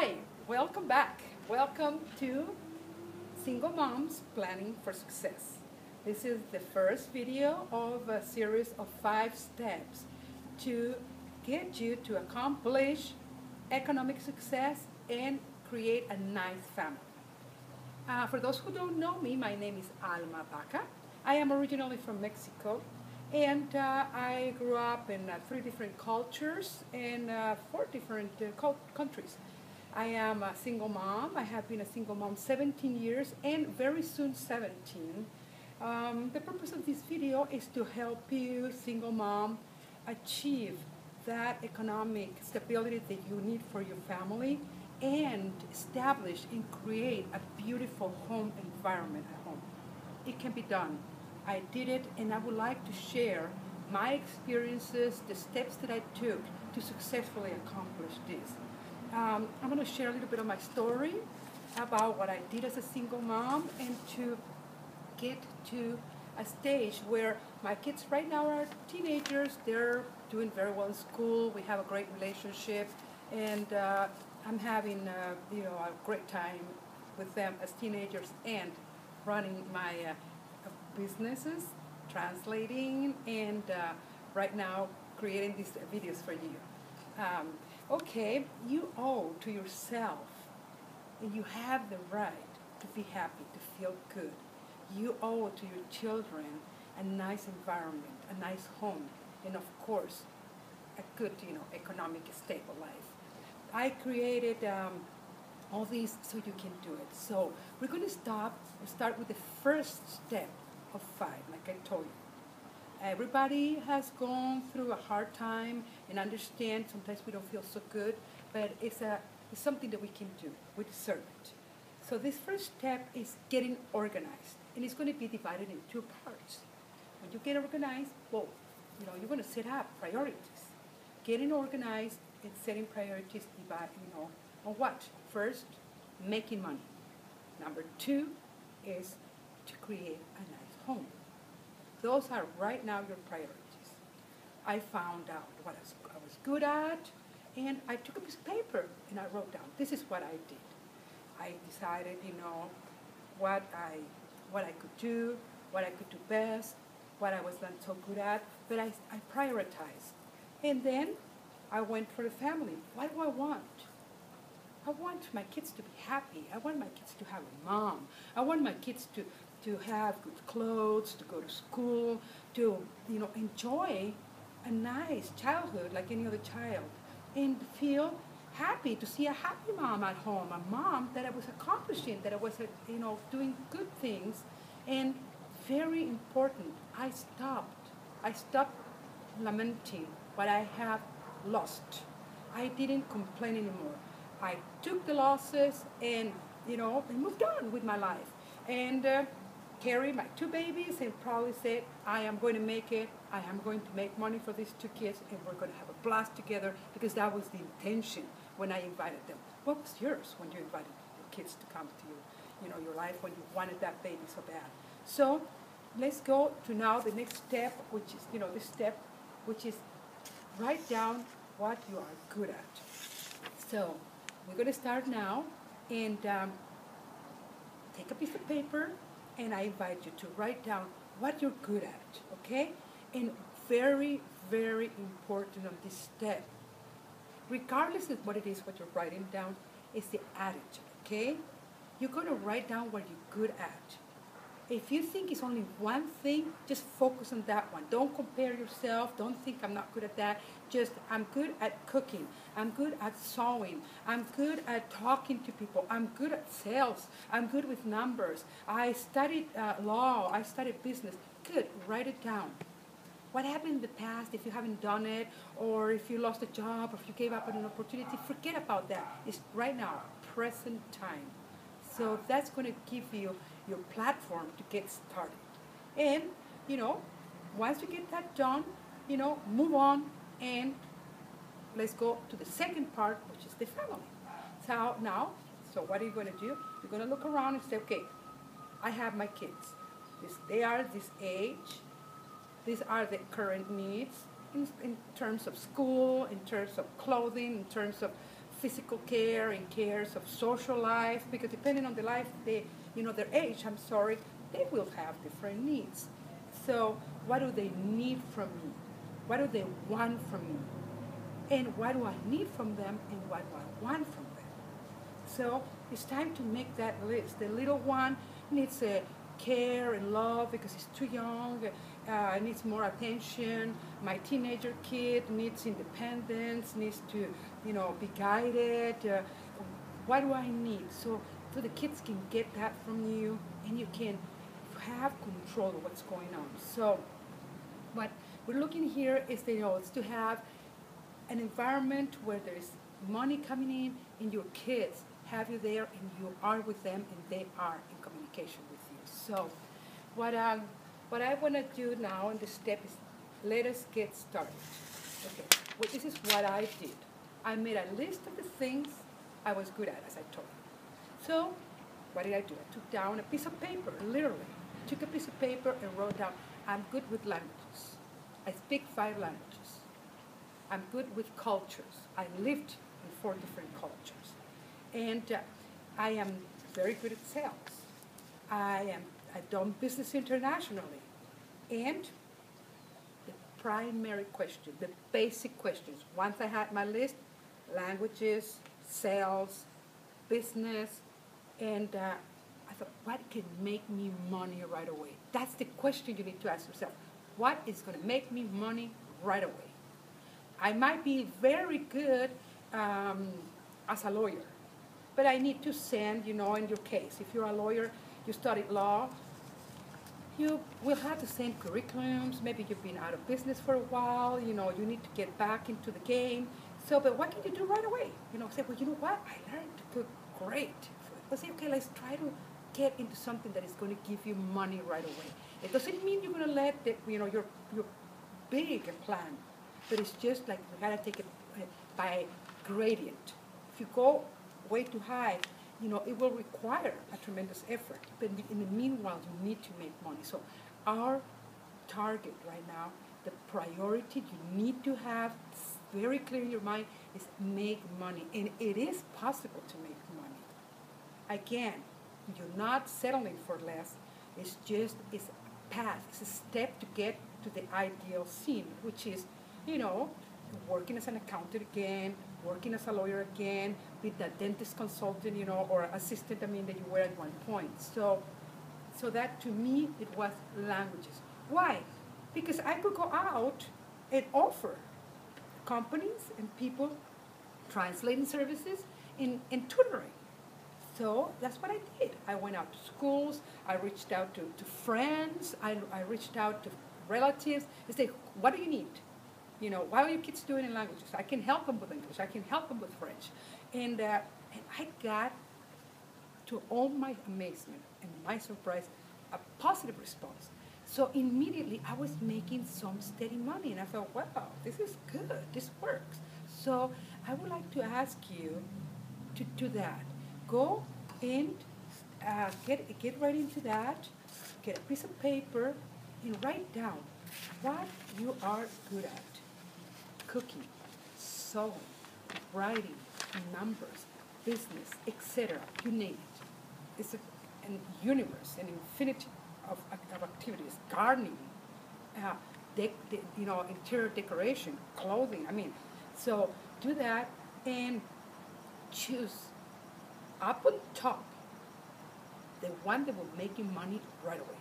Hi, welcome back. Welcome to Single Moms Planning for Success. This is the first video of a series of 5 steps to get you to accomplish economic success and create a nice family. For those who don't know me, my name is alma.rosa.baca. I am originally from Mexico, and I grew up in 3 different cultures and 4 different countries. I am a single mom. I have been a single mom 17 years and very soon 17. The purpose of this video is to help you, single mom, achieve that economic stability that you need for your family and establish and create a beautiful home environment at home. It can be done. I did it, and I would like to share my experiences, the steps that I took to successfully accomplish this. I'm going to share a little bit of my story about what I did as a single mom and to get to a stage where my kids right now are teenagers. They're doing very well in school. We have a great relationship, and I'm having a great time with them as teenagers and running my businesses, translating, and right now creating these videos for you. Okay, you owe to yourself, and you have the right to be happy, to feel good. You owe to your children a nice environment, a nice home, and of course, a good, economic, stable life. I created all these so you can do it. So we're going to start with the first step of 5, like I told you. Everybody has gone through a hard time and understand sometimes we don't feel so good, but it's something that we can do. We deserve it. So this first step is getting organized, and it's going to be divided in 2 parts. When you get organized, well, you're going to set up priorities. Getting organized and setting priorities on what? First, making money. Number 2 is to create a nice home. Those are right now your priorities. I found out what I was good at, and I took a piece of paper and I wrote down, this is what I did. I decided, what I could do, what I could do best, what I was not so good at, but I prioritized. And then I went for the family. What do I want? I want my kids to be happy. I want my kids to have a mom. I want my kids to have good clothes, to go to school, to enjoy a nice childhood like any other child, and feel happy to see a happy mom at home, a mom that I was accomplishing, that I was doing good things. And very important, I stopped lamenting what I have lost. I didn't complain anymore. I took the losses and moved on with my life, and carried my 2 babies and probably said, I am going to make it. I am going to make money for these 2 kids, and we're going to have a blast together, because that was the intention when I invited them. What was yours when you invited your kids to come to your life, when you wanted that baby so bad? So let's go to now the next step, which is this step, which is write down what you are good at. So we're going to start now, and take a piece of paper, and I invite you to write down what you're good at, okay? And very, very important on this step, regardless of what it is, what you're writing down, is the attitude, okay? You're going to write down what you're good at. If you think it's only one thing, just focus on that one. Don't compare yourself. Don't think I'm not good at that. Just, I'm good at cooking. I'm good at sewing. I'm good at talking to people. I'm good at sales. I'm good with numbers. I studied law. I studied business. Good. Write it down. What happened in the past, if you haven't done it, or if you lost a job, or if you gave up on an opportunity, forget about that. It's right now, present time. So that's going to give you your platform to get started. And, once you get that done, move on, and let's go to the second part, which is the family. So what are you going to do? You're going to look around and say, okay, I have my kids. They are this age. These are the current needs in terms of school, in terms of clothing, in terms of physical care and cares of social life, because depending on the life their age, I'm sorry, they will have different needs. So what do they need from me? What do they want from me? And what do I need from them, and what do I want from them? So it's time to make that list. The little one needs care and love because he's too young, needs more attention. My teenager kid needs independence, needs to, be guided. What do I need? So the kids can get that from you, and you can have control of what's going on. So what we're looking here is it's to have an environment where there is money coming in, and your kids have you there, and you are with them, and they are in communication with you. So what I want to do now in this step is let us get started. Okay, well, this is what I did. I made a list of the things I was good at, as I told you. So what did I do? I took down a piece of paper, literally. Took a piece of paper and wrote down, I'm good with languages. I speak 5 languages. I'm good with cultures. I lived in 4 different cultures. And I am very good at sales. I've done business internationally. And the primary question, the basic questions, once I had my list, languages, sales, business, and I thought, what can make me money right away? That's the question you need to ask yourself. What is going to make me money right away? I might be very good as a lawyer, but I need to send, in your case, if you're a lawyer, you studied law, you will have to send curriculums. Maybe you've been out of business for a while, you need to get back into the game. So, but what can you do right away? Say, well, you know what? I learned to cook great. But say, okay, let's try to get into something that is going to give you money right away. It doesn't mean you're going to let your big plan, but it's just like you got to take it by gradient. If you go way too high, it will require a tremendous effort. But in the meanwhile, you need to make money. So our target right now, the priority you need to have very clear in your mind is make money. And it is possible to make money. Again, you're not settling for less. It's a path. It's a step to get to the ideal scene, which is, working as an accountant again, working as a lawyer again, with the dentist consultant, or assistant, that you were at one point. So that to me, it was languages. Why? Because I could go out and offer companies and people translating services in tutoring. So that's what I did. I went out to schools, I reached out to friends, I reached out to relatives and said, what do you need? What are your kids doing in languages? I can help them with English, I can help them with French. And I got, to all my amazement and my surprise, a positive response. So immediately I was making some steady money, and I thought, wow, this is good, this works. So I would like to ask you to do that. Go and get right into that, get a piece of paper, and write down what you are good at. Cooking, sewing, writing, numbers, business, etc. You name it. It's an universe, an infinity of activities. Gardening, interior decoration, clothing. So do that and choose up on top the one that will make you money right away.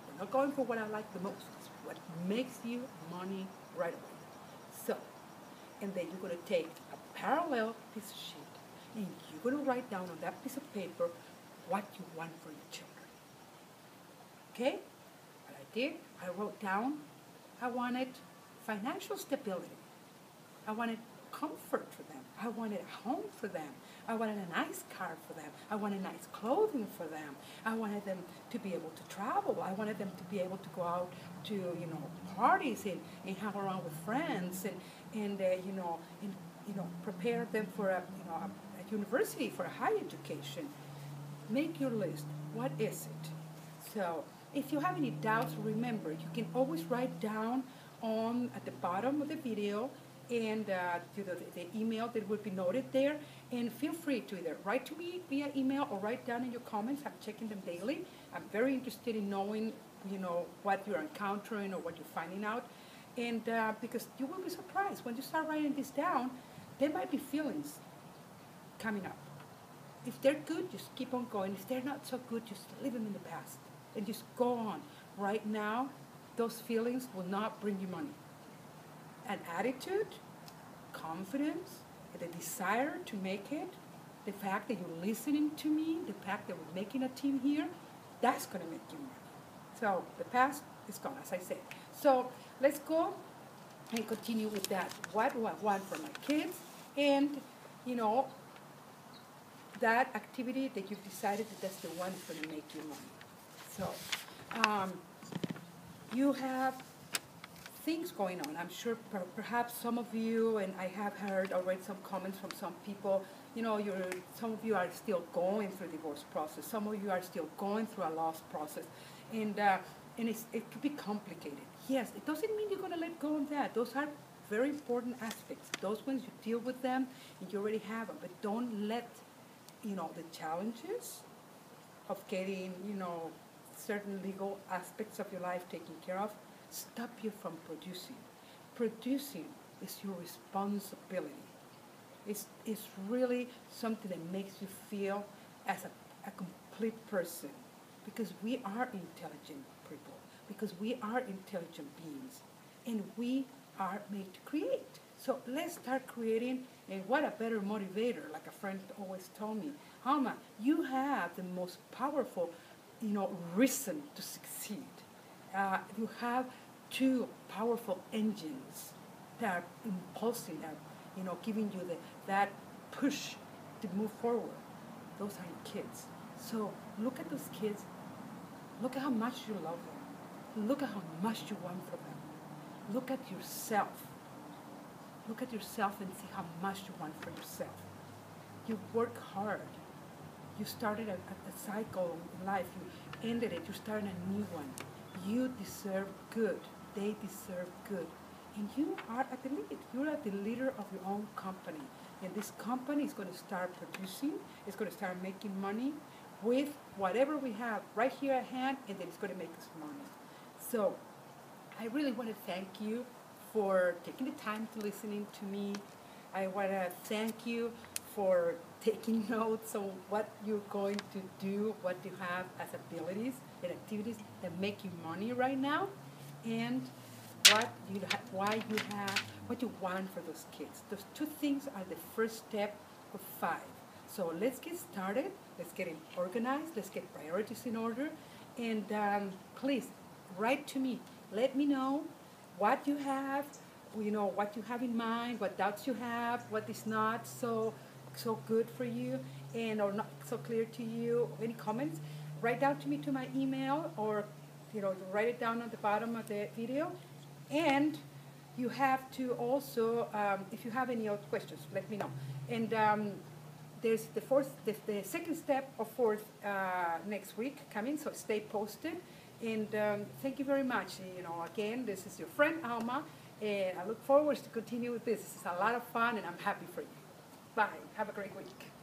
We're not going for what I like the most. It's what makes you money right away. So, and then you're going to take a parallel piece of sheet and you're going to write down on that piece of paper what you want for your children. Okay? What I did, I wrote down, I wanted financial stability. I wanted comfort for them. I wanted a home for them. I wanted a nice car for them. I wanted nice clothing for them. I wanted them to be able to travel. I wanted them to be able to go out to, parties and hang around with friends and prepare them for a university, for a higher education. Make your list. What is it? So if you have any doubts, remember, you can always write down at the bottom of the video and to the email that will be noted there. And feel free to either write to me via email or write down in your comments. I'm checking them daily. I'm very interested in knowing, what you're encountering or what you're finding out. And because you will be surprised when you start writing this down, there might be feelings coming up. If they're good, just keep on going. If they're not so good, just leave them in the past and just go on. Right now, those feelings will not bring you money. An attitude, confidence, the desire to make it, the fact that you're listening to me, the fact that we're making a team here, that's going to make you money. So the past is gone, as I said. So let's go and continue with that. What do I want for my kids? And, that activity that you've decided that's the one that's going to make you money. So you have things going on. I'm sure perhaps some of you, and I have heard already some comments from some people, some of you are still going through the divorce process. Some of you are still going through a loss process. And it could be complicated. Yes, it doesn't mean you're going to let go of that. Those are very important aspects. Those ones, you deal with them, and you already have them. But don't let, the challenges of getting, certain legal aspects of your life taken care of, stop you from producing. Producing is your responsibility. It's really something that makes you feel as a complete person, because we are intelligent people, because we are intelligent beings, and we are made to create. So let's start creating, and what a better motivator, like a friend always told me, Alma, you have the most powerful, reason to succeed. You have two powerful engines that are impulsing, giving you that push to move forward. Those are your kids. So look at those kids. Look at how much you love them. Look at how much you want for them. Look at yourself. Look at yourself and see how much you want for yourself. You work hard. You started a cycle in life. You ended it. You started a new one. You deserve good. They deserve good. And you are at the lead. You're at the leader of your own company. And this company is going to start producing. It's going to start making money with whatever we have right here at hand, and then it's going to make us money. So I really want to thank you for taking the time to listening to me. I want to thank you for taking notes on what you're going to do, what you have as abilities and activities that make you money right now, and what you want for those kids. Those two things are the first step of 5. So let's get started. Let's get it organized. Let's get priorities in order. And please write to me. Let me know what you have, what you have in mind, what doubts you have, what is not so good for you and or not so clear to you. Any comments? Write down to me to my email, or write it down at the bottom of the video. And you have to also, if you have any other questions, let me know. And there's the second step of 4th next week coming, so stay posted. And thank you very much. Again, this is your friend Alma, and I look forward to continue with this. This is a lot of fun, and I'm happy for you. Bye. Have a great week.